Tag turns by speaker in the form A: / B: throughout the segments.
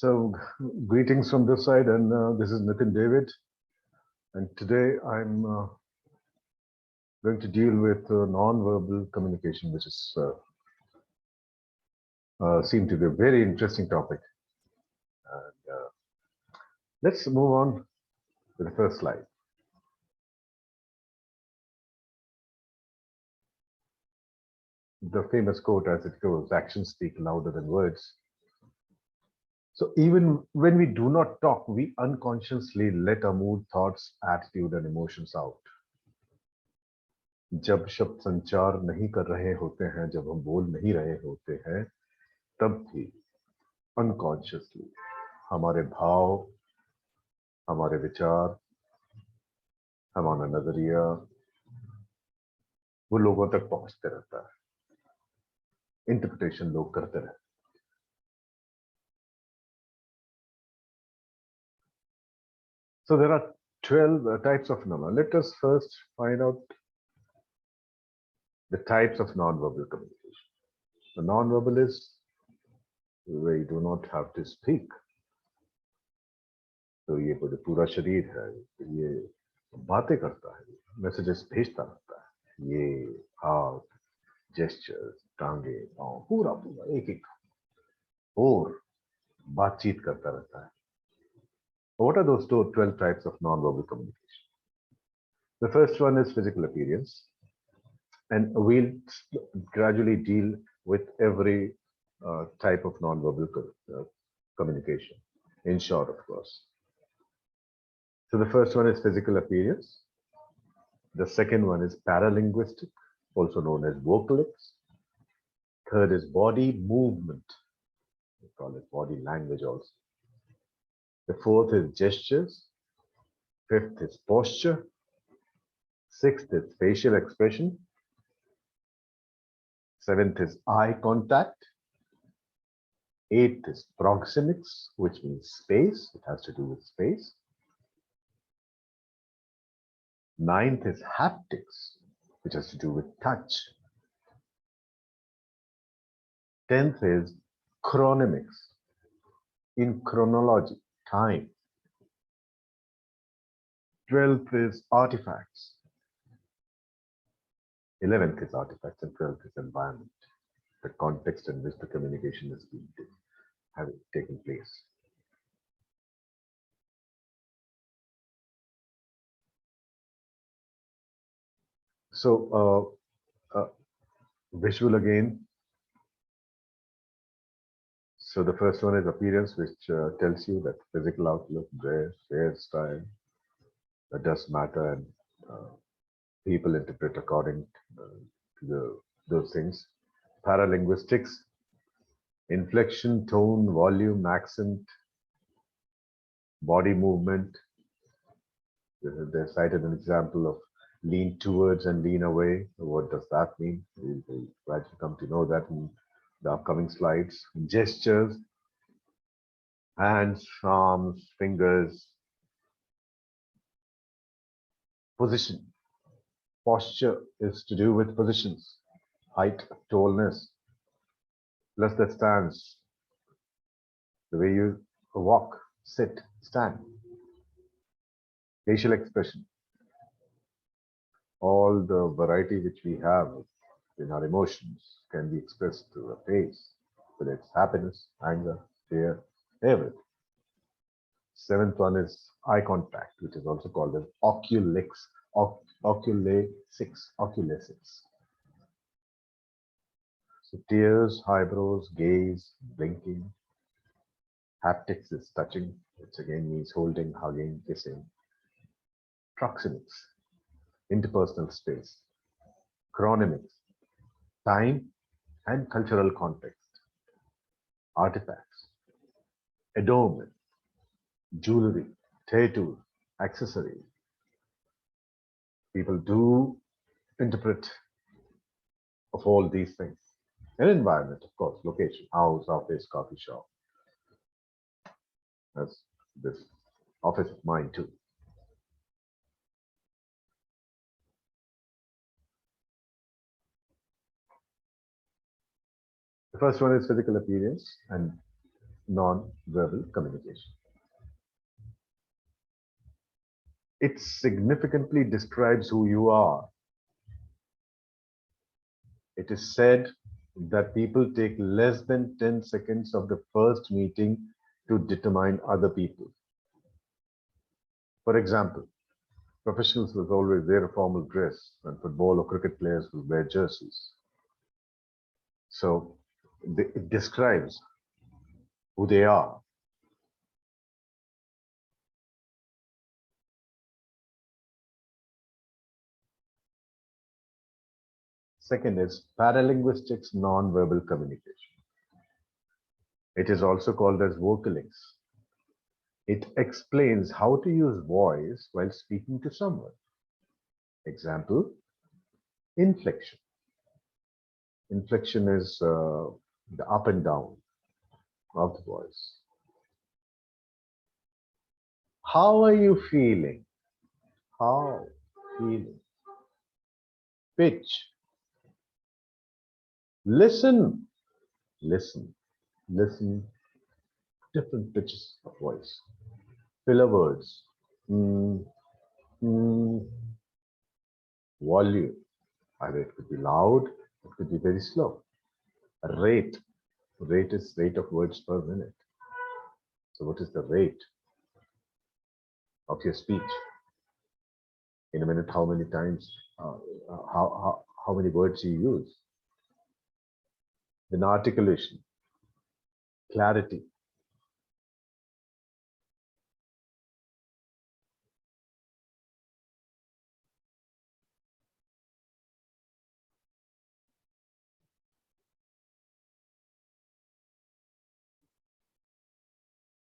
A: So, greetings from this side, and this is Nitin David. And today I'm going to deal with non-verbal communication, which is seemed to be a very interesting topic. And let's move on to the first slide. The famous quote as it goes, actions speak louder than words. So even when we do not talk, we unconsciously let our mood, thoughts, attitude and emotions out. जब शब्द संचार नहीं कर रहे होते हैं, जब हम बोल नहीं रहे होते हैं, तब भी अनकॉन्शियसली हमारे भाव, हमारे विचार, हमारा नजरिया वो लोगों तक पहुंचते रहता है, इंटरप्रिटेशन लोग करते रहते हैं. So there are 12 types of phenomena. Let us first find out the types of non-verbal communication. The non-verbal is where you do not have to speak. तो ये पूरा शरीर है, ये बातें करता है, मैसेजेस भेजता रहता है, ये हाथ, जेस्चर्स, टांगे, पांव, पूरा एक एक और बातचीत करता रहता है. What are those 12 types of non-verbal communication? The first one is physical appearance, and we'll gradually deal with every type of non-verbal communication, in short, of course. So the first one is physical appearance. The second one is paralinguistic, also known as vocalics. Third is body movement. We call it body language also. The fourth is gestures. Fifth is posture. Sixth is facial expression. Seventh is eye contact. Eighth is proxemics, which means space. It has to do with space. Ninth is haptics, which has to do with touch. 10th is chronemics, in chronology, time. 12th is artifacts. 11th is artifacts, and 12th is environment, the context in which the communication is being having taken place. So visual again. So the first one is appearance, which tells you that physical outlook, dress, hairstyle, that does matter, and people interpret according to those things. Paralinguistics, inflection, tone, volume, accent, body movement. They cited an example of lean towards and lean away. What does that mean? We'll try to come to know that in the upcoming slides. Gestures, hands, arms, fingers. Position. Posture is to do with positions, height, tallness, plus the stance, the way you walk, sit, stand. Facial expression, all the variety which we have in our emotions can be expressed through a face, whether it's happiness, anger, fear, everything. Seventh one is eye contact, which is also called as oculesics. So tears, eyebrows, gaze, blinking. Haptics is touching, which again means holding, hugging, kissing. Proxemics, interpersonal space. Chronemics, time and cultural context. Artifacts, adornment, jewelry, tattoo, accessories. People do interpret of all these things. An environment, of course, location, house, office, coffee shop. That's this office of mine too. The first one is physical appearance, and non-verbal communication. It significantly describes who you are. It is said that people take less than 10 seconds of the first meeting to determine other people. For example, professionals will always wear a formal dress, and football or cricket players will wear jerseys. So it describes who they are. Second is paralinguistics non-verbal communication. It is also called as vocalics. It explains how to use voice while speaking to someone. Example, inflection. Inflection is the up and down of the voice. How are you feeling? How feeling? Pitch. Listen. Listen. Listen. Different pitches of voice. Filler words. Mm, mm. Volume. Either it could be loud, it could be very slow. Rate. Rate is rate of words per minute. So what is the rate of your speech? In a minute, how many times, how many words you use? Then articulation, clarity.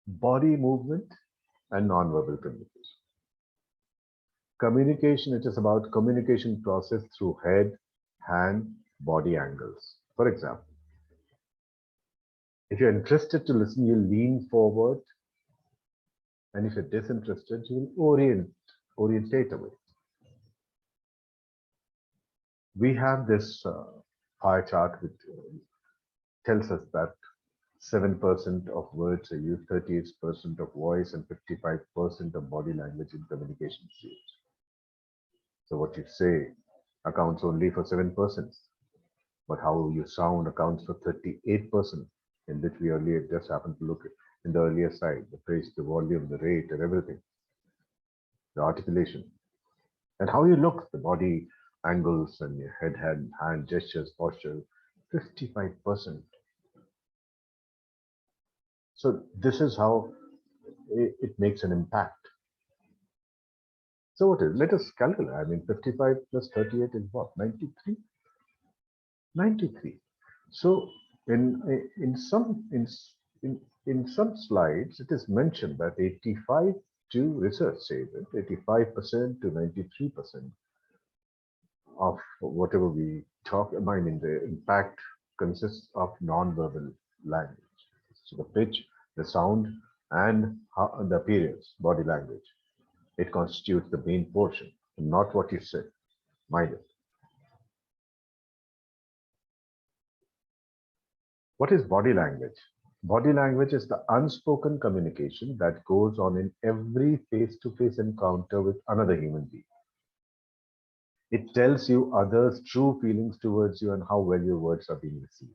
A: Body movement and non-verbal communication. Communication, it is about communication process through head, hand, body angles. For example, if you're interested to listen, you lean forward, and if you're disinterested, you will orientate away. We have this pie chart which tells us that 7% of words are used, 38% of voice, and 55% of body language in communication skills. So what you say accounts only for 7%, but how you sound accounts for 38%, in which we earlier just happened to look at in the earlier side, the pace, the volume, the rate, and everything, the articulation, and how you look, the body angles, and your head, hand gestures, posture, 55%. So this is how it makes an impact. So what is? Let us calculate. I mean, 55 plus 38 is what? 93. 93. So in some slides, it is mentioned that 85 to research says it 85% to 93% of whatever we talk. I mean, the impact consists of non-verbal language. So the pitch, the sound, and the appearance, body language. It constitutes the main portion, not what you say. Mind it. What is body language? Body language is the unspoken communication that goes on in every face-to-face encounter with another human being. It tells you others' true feelings towards you and how well your words are being received.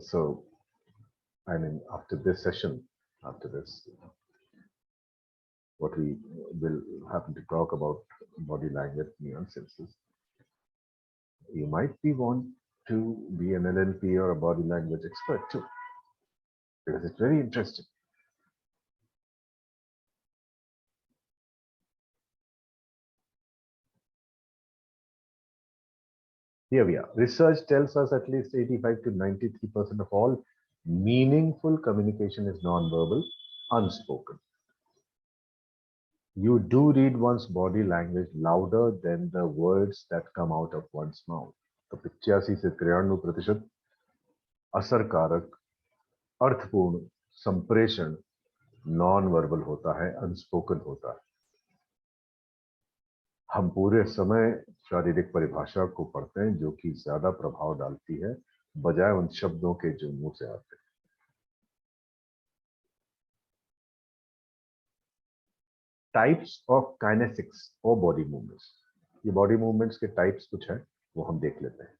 A: So, I mean, after this session, after this, what we will happen to talk about body language nuances. You might want to be an NLP or a body language expert too, because it's very interesting. Here we are. Research tells us at least 85 to 93% of all meaningful communication is non-verbal, unspoken. You do read one's body language louder than the words that come out of one's mouth. तो 85 से 93% असरकारक अर्थपूर्ण संप्रेषण non verbal होता है, unspoken होता है. हम पूरे समय शारीरिक परिभाषा को पढ़ते हैं जो कि ज्यादा प्रभाव डालती है बजाय उन शब्दों के जो मुंह से आते हैं। टाइप्स ऑफ काइनेसिक्स और बॉडी मूवमेंट्स। ये बॉडी मूवमेंट्स के टाइप्स कुछ हैं, वो हम देख लेते हैं।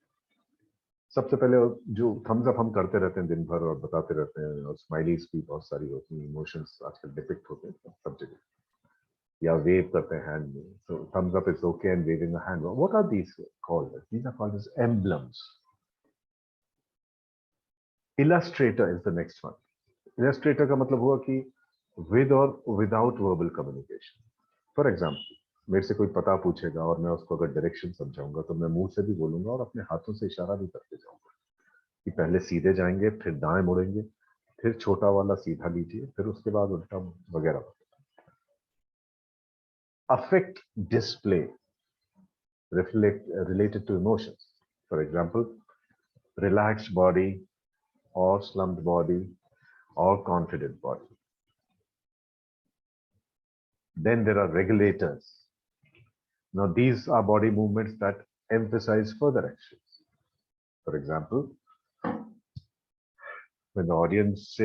A: सबसे पहले जो थम्स अप हम करते रहते हैं दिन भर और बताते रहते हैं, और स्माइलीज भी बहुत सारी होती हैं, इमोशंस आजकल डिपिक्ट होते हैं सब जगह, या वेव करते हैं हैंड में, so thumbs up is okay and waving a hand. What are these called? These are called as emblems. Illustrator is the next one. Illustrator का मतलब हुआ कि with or without verbal communication. For example, मेरे से कोई पता पूछेगा और मैं उसको अगर डायरेक्शन समझाऊंगा तो मैं मुंह से भी बोलूंगा और अपने हाथों से इशारा भी करते जाऊंगा कि पहले सीधे जाएंगे, फिर दाएं मुड़ेंगे, फिर छोटा वाला सीधा लीजिए, फिर उसके बाद उल्टा वगैरह। Affect display related to emotions. For example, relaxed body or slumped body or confident body. Then there are regulators. Now these are body movements that emphasize further actions. For example, when the audience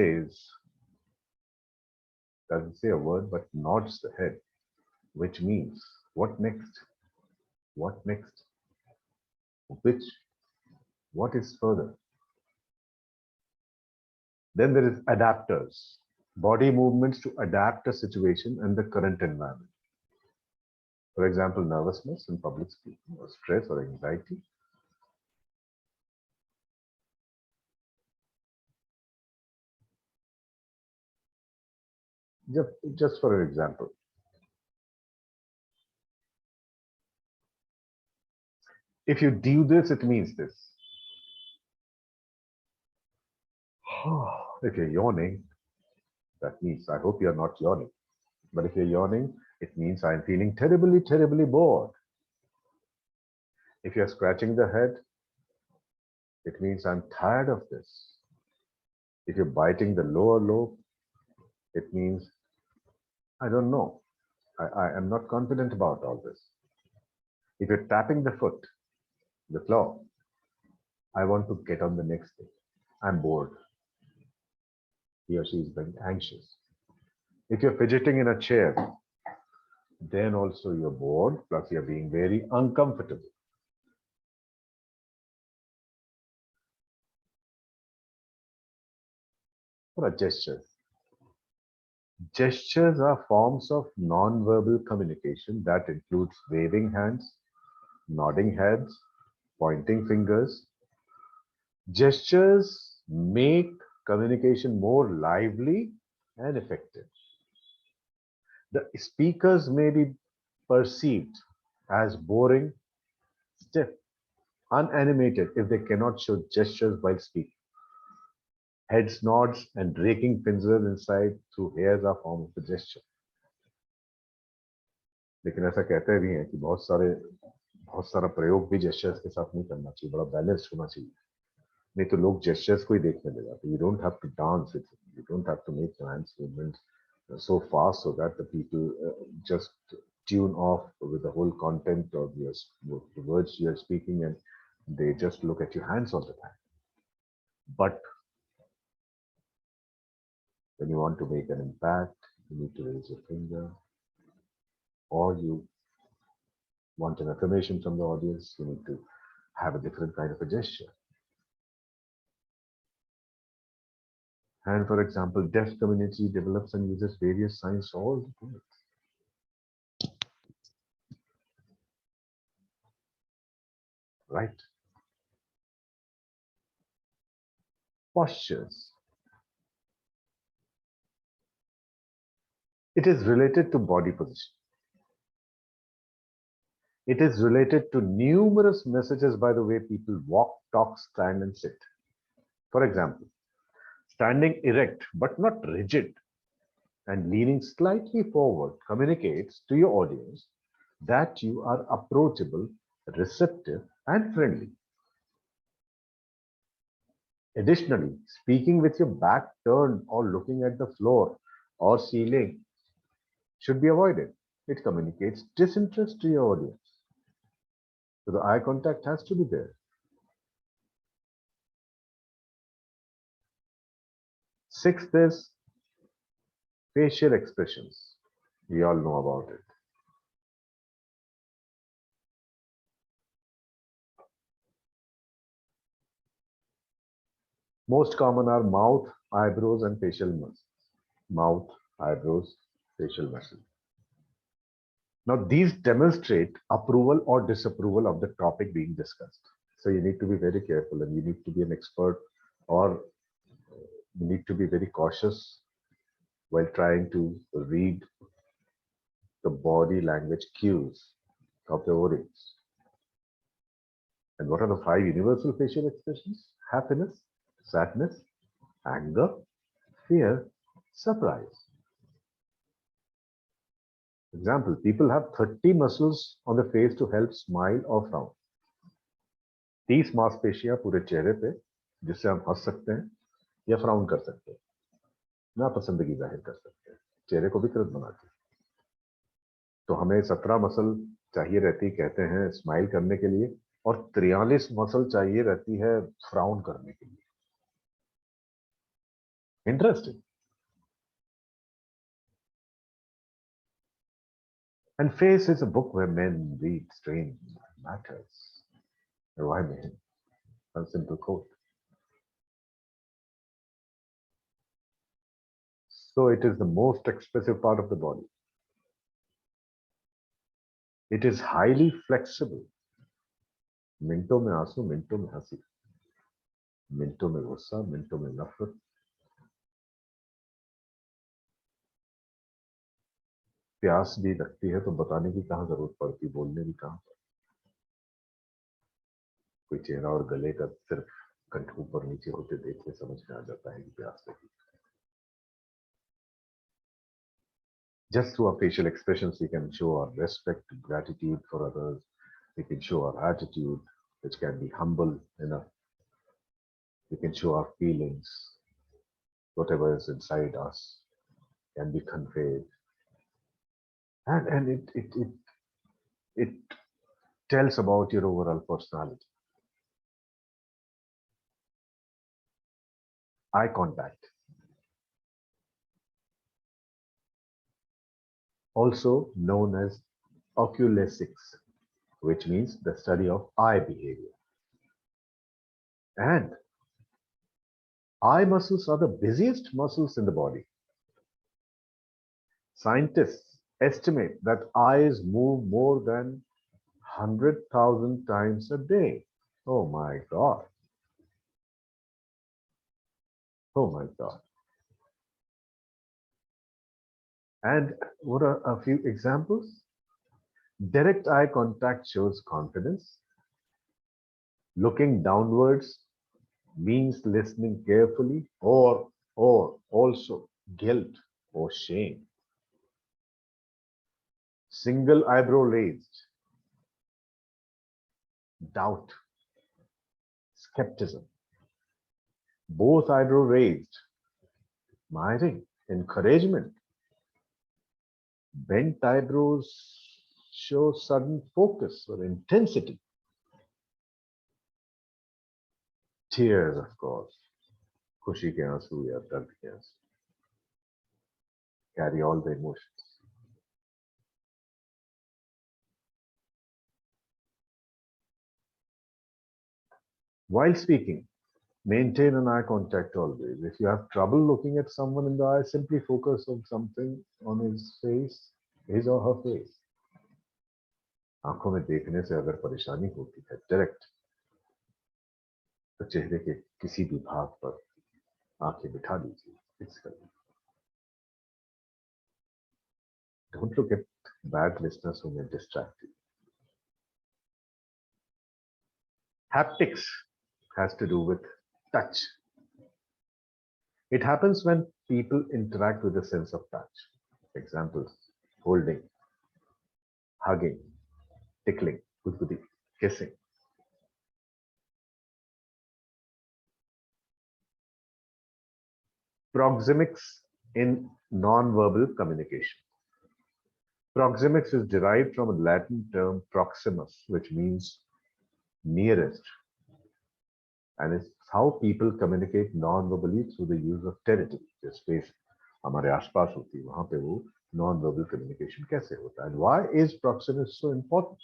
A: doesn't say a word but nods the head, which means what next? What next? Which? What is further? Then there is adapters, body movements to adapt a situation and the current environment. For example, nervousness in public speaking, or stress or anxiety. Just for an example, if you do this, it means this. If you're yawning, that means I hope you're not yawning. But if you're yawning, it means I'm feeling terribly, terribly bored. If you're scratching the head, it means I'm tired of this. If you're biting the lower lobe, it means I don't know. I am not confident about all this. If you're tapping the foot, the floor, I want to get on the next thing. I'm bored. He or she is being anxious. If you're fidgeting in a chair, then also you're bored, plus you're being very uncomfortable. What are gestures? Gestures are forms of non-verbal communication that includes waving hands, nodding heads, pointing fingers. Gestures make communication more lively and effective. The speakers may be perceived as boring, stiff, unanimated if they cannot show gestures while speaking. Heads nods and raking fingers inside through hairs are form of a gesture. लेकिन ऐसा कहते भी हैं कि बहुत सारा प्रयोग भी जेस्चर्स के साथ नहीं करना चाहिए, बड़ा बैलेंस्ड होना चाहिए, नहीं तो लोग जेस्चर्स को ही देखने लग जाते हैं. You don't have to dance with it. You don't have to make hands movements so fast so that the people just tune off with the whole content of the words you are speaking and they just look at your hands all the time. But when you want to make an impact, you need to raise your finger, or you want an affirmation from the audience, you need to have a different kind of a gesture. And for example, deaf community develops and uses various signs all the time. Right? Postures. It is related to body position. It is related to numerous messages by the way people walk, talk, stand, and sit. For example, standing erect but not rigid and leaning slightly forward communicates to your audience that you are approachable, receptive, and friendly. Additionally, speaking with your back turned or looking at the floor or ceiling should be avoided. It communicates disinterest to your audience. So the eye contact has to be there. Sixth is facial expressions. We all know about it. Most common are mouth, eyebrows, and facial muscles. Mouth, eyebrows, facial muscles. Now, these demonstrate approval or disapproval of the topic being discussed. So you need to be very careful, and you need to be an expert, or you need to be very cautious while trying to read the body language cues of the audience. And what are the 5 universal facial expressions? Happiness, sadness, anger, fear, surprise. Example, people have 30 muscles on the face to help smile or frown. 30 मांसपेशियां पूरे चेहरे पे जिससे हम हंस सकते हैं या फ्राउन कर सकते हैं, नापसंदगी जाहिर कर सकते हैं, चेहरे को विकृत बनाती है। तो हमें 17 मसल चाहिए रहती कहते हैं स्माइल करने के लिए, और 43 मसल चाहिए रहती है फ्राउन करने के लिए। Interesting. And Face is a book where men read strange matters. Why men? A simple quote. So it is the most expressive part of the body. It is highly flexible. मिनटों में आंसू, मिनटों में हंसी, मिनटों में गुस्सा, मिनटों में नफरत। प्यास भी लगती है तो बताने की कहाँ जरूरत पड़ती, बोलने की कहाँ पर। कोई चेहरा और गले का सिर्फ कंठ ऊपर नीचे होते देख के समझ में आ जाता है कि प्यास लगी। Just through our facial expressions, we can show our respect, gratitude for others. We can show our attitude, which can be humble enough. We can show our feelings. Whatever is inside us can be conveyed. And it tells about your overall personality. Eye contact. Also known as oculesics, which means the study of eye behavior. And eye muscles are the busiest muscles in the body. Scientists estimate that eyes move more than 100,000 times a day. Oh my God. Oh my God. And what are a few examples? Direct eye contact shows confidence. Looking downwards means listening carefully, or also guilt or shame. Single eyebrow raised, doubt, skepticism. Both eyebrow raised, admiring, encouragement. Bent eyebrows show sudden focus or intensity. Tears, of course, खुशी के आंसू या दर्द के आंसू, carry all the emotions. While speaking, maintain an eye contact always. If you have trouble looking at someone in the eye, simply focus on something on his face, his or her face. आंखों में देखने से अगर परेशानी होती है direct, तो चेहरे के किसी भी भाग पर आंखें बिठा दीजिए, फिक्स कर लीजिए. Don't look at bad listeners who may distract you. Haptics has to do with touch. It happens when people interact with the sense of touch. Examples: holding, hugging, tickling, kissing. Proxemics in non-verbal communication. Proxemics is derived from a Latin term proximus, which means nearest, and is how people communicate non-verbally through the use of territory. जो space हमारे आसपास होती है वहां पे वो non-verbal communication कैसे होता है, and why is proxemics so important?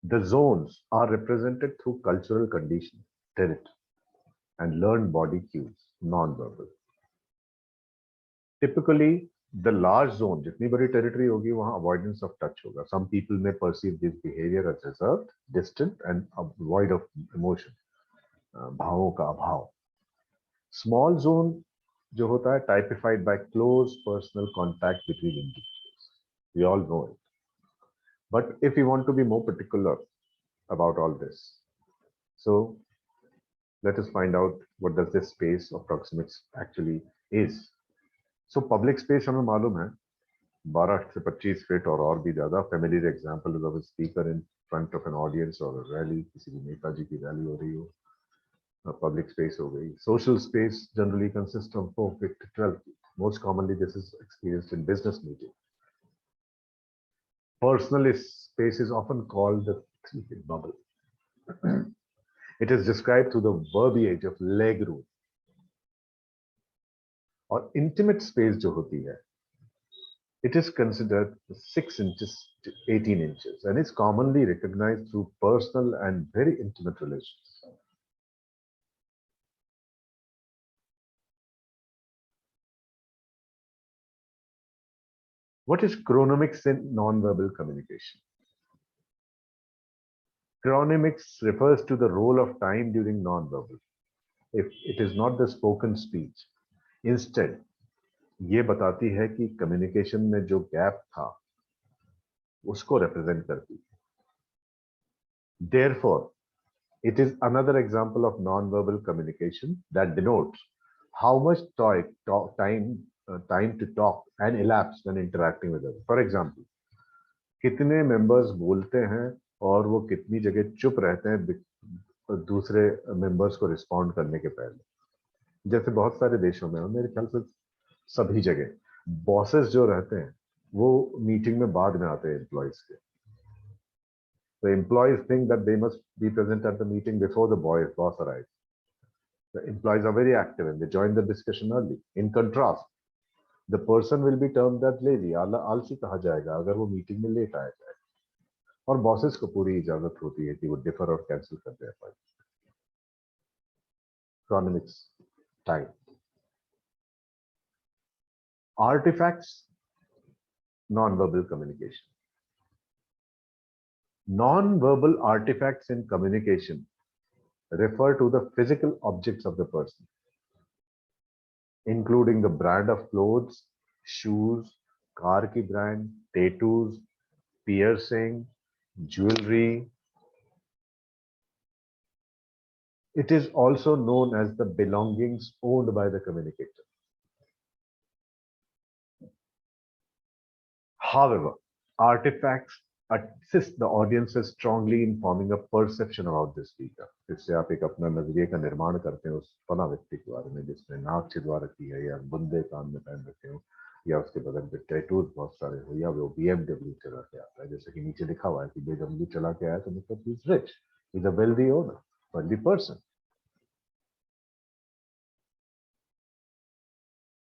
A: The zones are represented through cultural conditioning, territory, and learned body cues, non-verbal. Typically, the large zone, जितनी बड़ी territory होगी वहाँ avoidance of touch होगा. Some people may perceive this behavior as reserved, distant, and void of emotion. भावों का अभाव. Small zone जो होता है typified by close personal contact between individuals. We all know it. But if you want to be more particular about all this, so let us find out what does this space of proxemics actually is. So public space हमें मालूम है 12 से 25 feet और भी ज्यादा. Familiar example of a speaker in front of an audience और rally, किसी भी नेताजी की रैली हो रही हो, पब्लिक स्पेस हो गई. Social space generally consist of 4 feet to 12 feet. Most commonly this is experienced in business meeting. Personal space is often called the 3-feet bubble. It is described through the verbiage of leg room. और intimate space जो होती है, it is considered 6 inches to 18 inches and is commonly recognized through personal and very intimate relations. What is chronemics in non-verbal communication? Chronemics refers to the role of time during non-verbal. If it is not the spoken speech, instead, ये बताती है कि communication में जो gap था, उसको represent करती है. Therefore, it is another example of non-verbal communication that denotes how much time to talk and elapse when interacting with others. For example, कितने members बोलते हैं और वो कितनी जगह चुप रहते हैं दूसरे members को respond करने के पहले. जैसे बहुत सारे देशों में और मेरे ख्याल से सभी जगह bosses जो रहते हैं वो meeting में बाद में आते हैं employees के. The employees think that they must be present at the meeting before the boss arrives. The employees are very active and they join the discussion early. In contrast, the person will be termed as lazy. आलसी कहा जाएगा अगर वो meeting में late आया जाए. और bosses को पूरी इजाजत होती है कि वो डिफर और कैंसिल कर दे appointment. Chronemics time. Artifacts, non-verbal communication. Non-verbal artifacts in communication refer to the physical objects of the person, including the brand of clothes, shoes, car ki brand, tattoos, piercing, jewelry. It is also known as the belongings owned by the communicator. However, artifacts assist the audiences strongly in forming a perception about the speaker. इससे आप एक अपना नजरिए का निर्माण करते हैं उस फला व्यक्ति के बारे में जिसने नाक छिदवा रखी है या बुंदे कान में पहन रखे हो या उसके बदन पे टैटूज बहुत सारे हो या वो BMW चला के आता है. जैसे कि नीचे लिखा हुआ है कि BMW चला के आया तो मतलब he is rich, he is a wealthy owner, wealthy person.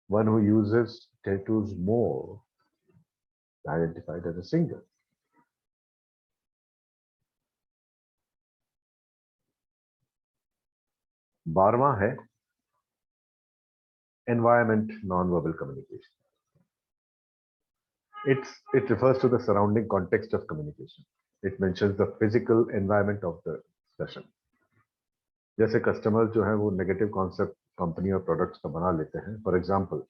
A: One who uses tattoos more identified as a singer. 12वां है environment non-verbal communication. It refers to the surrounding context of communication. It mentions the physical environment of the discussion. जैसे customers जो हैं वो negative concept company और products का बना लेते हैं. For example,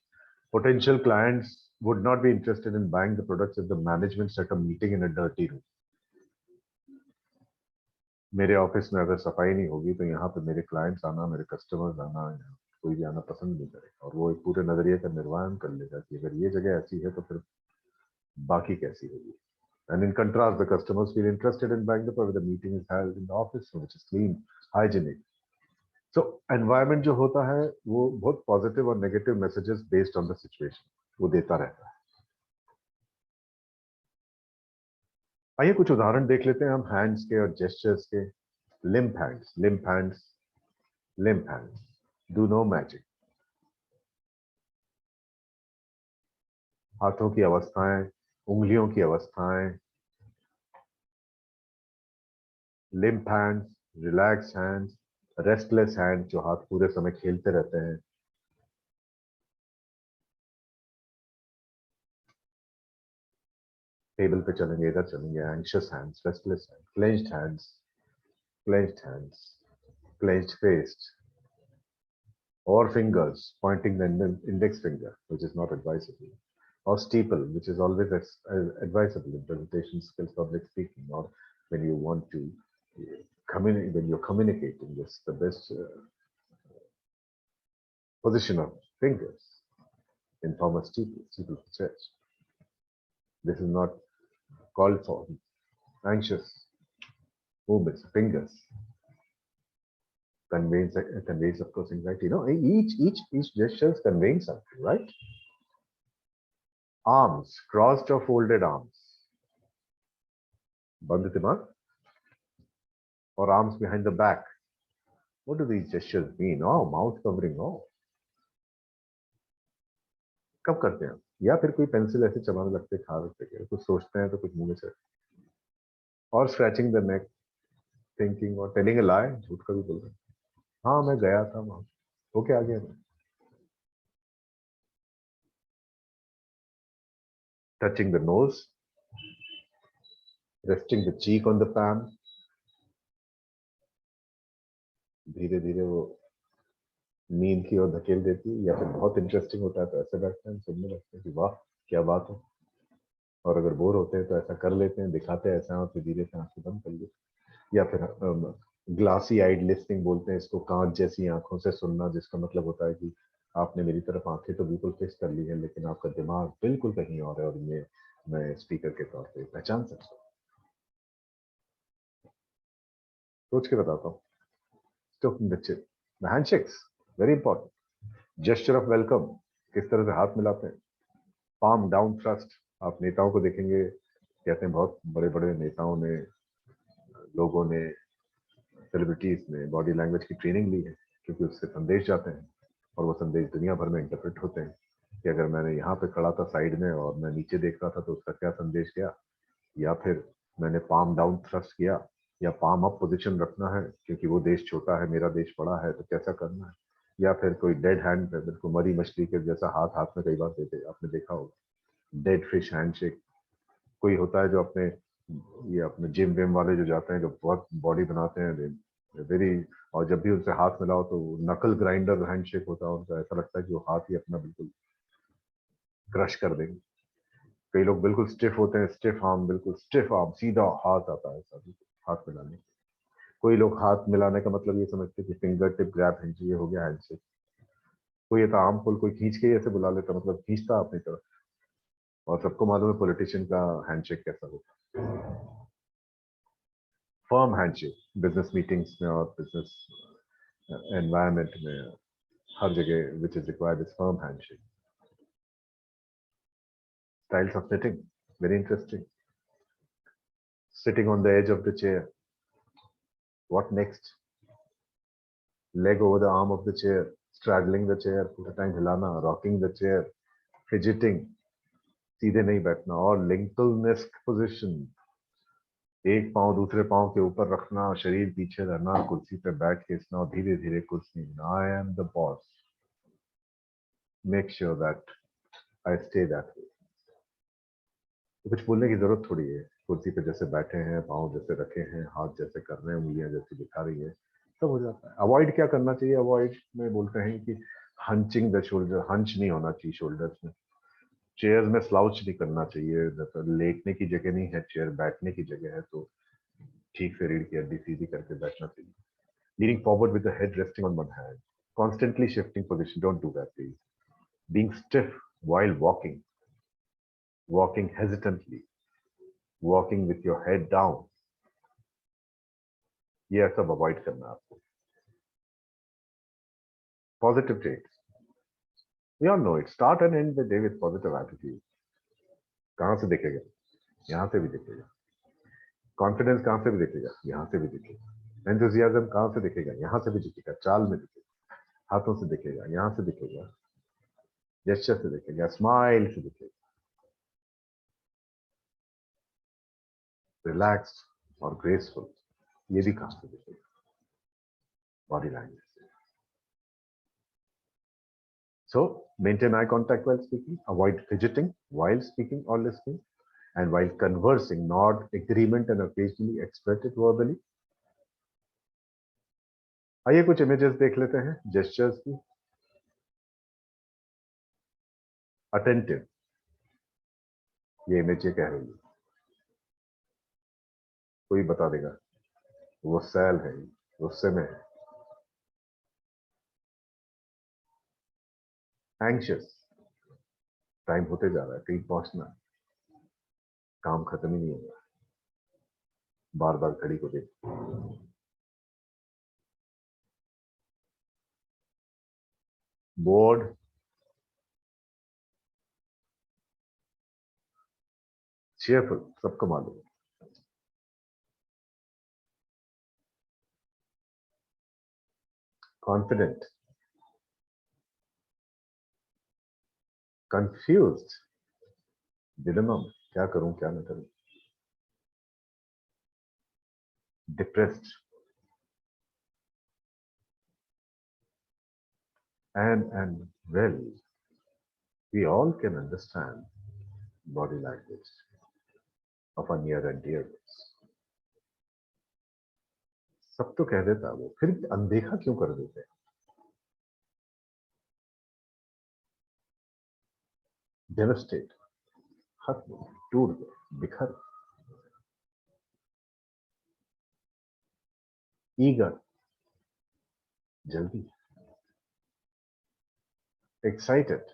A: potential clients would not be interested in buying the products if the management set a meeting in a dirty room. मेरे ऑफिस में अगर सफाई नहीं होगी तो यहाँ पे मेरे क्लाइंट्स आना, मेरे कस्टमर्स आना, कोई भी आना पसंद नहीं करेगा और वो एक पूरे नजरिए का निर्माण कर लेगा कि अगर ये जगह ऐसी है तो फिर बाकी कैसी होगी. And in contrast, the customers feel interested in buying the product. The meeting is held in the office, which is clean, hygienic. So environment जो होता है वो बहुत positive और negative messages based on the situation वो देता रहता है. आइए कुछ उदाहरण देख लेते हैं हम हैंड्स के और जेस्चर्स के। Limp hands, limp hands, limp hands do no magic. हाथों की अवस्थाएं, उंगलियों की अवस्थाएं। Limp hands, relax hands, restless hand जो हाथ पूरे समय खेलते रहते हैं। टेबल पे चलेंगे, इधर चलेंगे। Anxious hands, restless hand, clenched hands, clenched hands, clenched fest, or fingers pointing the index finger, which is not advisable, or steeple, which is always advisable in presentation skills, public speaking, or when you want to communicate, when you're communicating. This the best position of fingers in form of steeple, steeple for church. This is not called for anxious movements. Fingers conveys of course anxiety. You know, each gesture is conveying something, right? Arms, crossed or folded arms. Bandh dimag, or arms behind the back. What do these gestures mean? Oh, mouth covering. Oh, कब करते हैं? या फिर कोई pencil ऐसे चबाने लगते, खा लगते हैं, कुछ सोचते हैं तो कुछ मुंह में से, और स्क्रैचिंग द नेक, थिंकिंग, और टेलिंग अ लाई, झूठ का भी बोल रहे हैं। हाँ मैं गया था वहां, होके आ गया मैं। Touching the nose, resting the cheek on the palm. धीरे धीरे वो नींद की ओर धकेल देती है, या फिर बहुत इंटरेस्टिंग होता है तो ऐसे बैठते हैं, सुनने लगते हैं कि वाह क्या बात है। और अगर बोर होते हैं तो ऐसा कर लेते हैं, दिखाते हैं ऐसा, और फिर धीरे से आंखें बंद कर लेते हैं। या फिर ग्लासी आइड लिस्टिंग बोलते हैं इसको, कांच जैसी आंखों से सुनना, जिसका मतलब होता है कि आपने मेरी तरफ आंखें तो बिल्कुल फिक्स कर ली है, लेकिन आपका दिमाग बिल्कुल कहीं और है, और ये मैं स्पीकर के तौर पे पहचान सकता हूँ। सोच के बताता हूँ। Stocking the chip, the handshakes, very important. Gesture of welcome, किस तरह से हाथ मिलाते हैं। पाम डाउन थ्रस्ट, आप नेताओं को देखेंगे, कहते हैं बहुत बड़े बड़े नेताओं ने, लोगों ने, सेलिब्रिटीज ने बॉडी लैंग्वेज की ट्रेनिंग ली है, क्योंकि उससे संदेश जाते हैं, और वो संदेश दुनिया भर में इंटरप्रेट होते हैं। कि अगर मैंने यहाँ पे खड़ा था साइड में और मैं नीचे देख रहा था तो उसका क्या संदेश गया, या फिर मैंने पाम डाउन थ्रस्ट किया, या पाम अप पोजीशन रखना है क्योंकि वो देश छोटा है, मेरा देश बड़ा है, तो कैसा करना है। या फिर कोई डेड हैंड पे बिल्कुल मरी मछली के जैसा हाथ हाथ में कई बार देते, आपने देखा होगा, डेड फिश हैंडशेक। कोई होता है जो अपने, ये अपने जिम विम वाले जो जाते हैं, जो बहुत बॉडी बनाते हैं, वेरी, और जब भी उनसे हाथ मिलाओ तो नकल ग्राइंडर हैंडशेक होता है उनका, ऐसा लगता है कि वो हाथ ही अपना बिल्कुल क्रश कर देंगे। कई लोग बिल्कुल स्टिफ होते हैं, स्टिफ आर्म, बिल्कुल स्टिफ आर्म, सीधा हाथ आता है ऐसा हाथ मिलाने। कोई लोग हाथ मिलाने का मतलब ये समझते हैं कि फिंगर टिप ग्रैब हैंडशेक, ये हो गया हैंडशेक। कोई ये तो आर्म पुल, कोई खींच के ऐसे बुला लेता, मतलब खींचता अपनी तरफ। और सबको मालूम है पॉलिटिशियन का हैंडशेक कैसा होता है। फर्म हैंडशेक, बिजनेस मीटिंग्स में और बिजनेस एनवायरनमेंट में हर जगह which is required is firm handshake. Styles of sitting, very interesting. Sitting on the edge of the chair, what next? Leg over the arm of the chair, straddling the chair पूरा time हिलाना, rocking the chair, fidgeting, सीधे नहीं बैठना, और लिंकलनेस्क position, एक पांव दूसरे पांव के ऊपर रखना, शरीर पीछे रहना, कुर्सी पे बैठ के इसना, और धीरे धीरे कुर्सी, I am the boss, make sure that I stay that way. तो कुछ बोलने की जरूरत थोड़ी है, कुर्सी पे जैसे बैठे हैं, पाँव जैसे रखे हैं, हाथ जैसे कर रहे हैं, उंगलियां जैसी दिखा रही है, सब हो जाता है। अवॉइड क्या करना चाहिए? अवॉइड में बोलते हैं कि हंचिंग द शोल्डर, हंच नहीं होना चाहिए शोल्डर्स में। चेयर में स्लाउच नहीं करना चाहिए, लेटने की जगह नहीं है चेयर, बैठने की जगह है, तो ठीक से रीढ़ की हड्डी सीधी करके बैठना चाहिए। Leaning forward with the head resting on one hand, constantly shifting position, don't do that please. Being stiff while walking, walking hesitantly, walking with your head down, ये सब अवॉइड करना है आपको। Positive traits, we all know it, start and end the day with positive attitude. कहां से दिखेगा? यहां से भी दिखेगा। कॉन्फिडेंस कहां से भी दिखेगा, यहां से भी दिखेगा। एंथुजियाज्म कहां से दिखेगा, यहां से भी दिखेगा, चाल में दिखेगा, हाथों से दिखेगा, यहां से दिखेगा, जेस्चर से दिखेगा, स्माइल से दिखेगा, रिलैक्स्ड और ग्रेसफुल, ये भी कहां से दिखेगा, बॉडी लैंग्वेज से। So maintain eye contact while speaking, avoid fidgeting while speaking or listening, and while conversing nod agreement and occasionally express it verbally. आइए कुछ इमेजेस देख लेते हैं जेस्चर्स की। अटेंटिव, ये इमेज ये कह रही है, कोई बता देगा वो सैल है, गुस्से में है। एंग्शियस, टाइम होते जा रहा है, कहीं पहुंचना है, काम खत्म ही नहीं होगा, बार बार घड़ी को देख। बोर्ड, चेयरफुल, सबको मालूम है। कॉन्फिडेंट, कंफ्यूज्ड, डिलेमा में, क्या करूं क्या ना करूं। Depressed, and well, we all can understand body language of a near and dear ones. सब तो कह देता वो, फिर भी अनदेखा क्यों कर देते हैं? डेवस्टेट, खत्म, टूट गए, बिखर। ईगर, जल्दी। एक्साइटेड,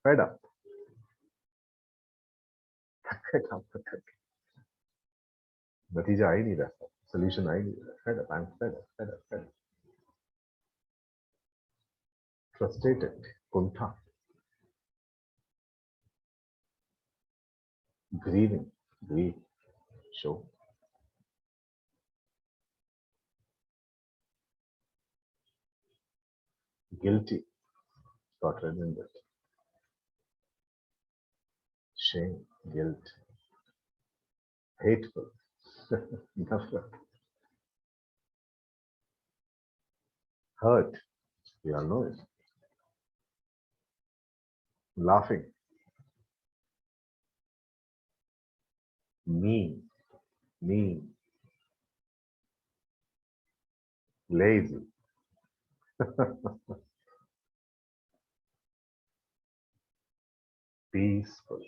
A: फेड अप, काम कर करके नतीजा आ ही नहीं रहा, सोल्यूशन आ ही नहीं रहा। Fed up, I am fed up, fed up, fed up. Frustrated, कुंठा। Grieving, grieve, show. Guilty, got remembered. Shame, guilt, hateful, nafrat, hurt, we all know it, laughing, mean, mean, lazy, peaceful,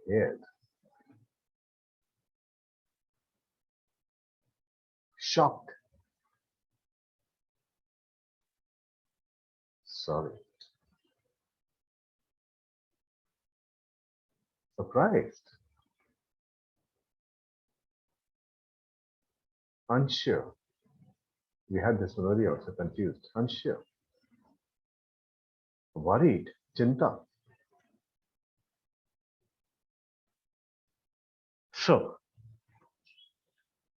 A: scared, shocked, sorry, surprised, unsure. We had this one earlier also, confused, unsure, worried, chinta. So,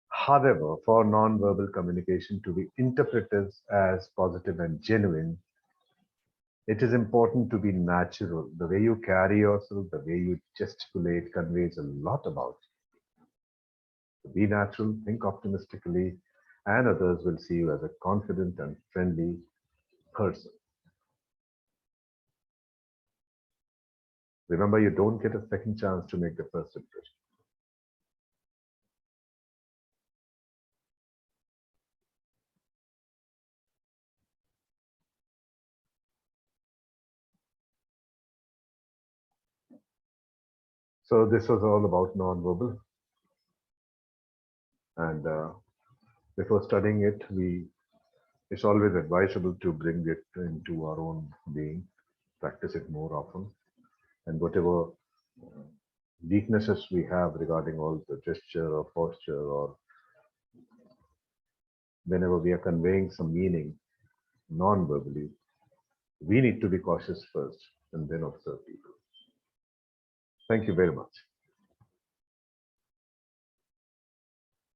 A: however, for non-verbal communication to be interpreted as positive and genuine, it is important to be natural. The way you carry yourself, the way you gesticulate conveys a lot about you. Be natural, think optimistically, and others will see you as a confident and friendly person. Remember, you don't get a second chance to make the first impression. So this was all about non-verbal, and before studying it, it's always advisable to bring it into our own being, practice it more often, and whatever weaknesses we have regarding all the gesture or posture, or whenever we are conveying some meaning non-verbally, we need to be cautious first and then observe people. Thank you very much.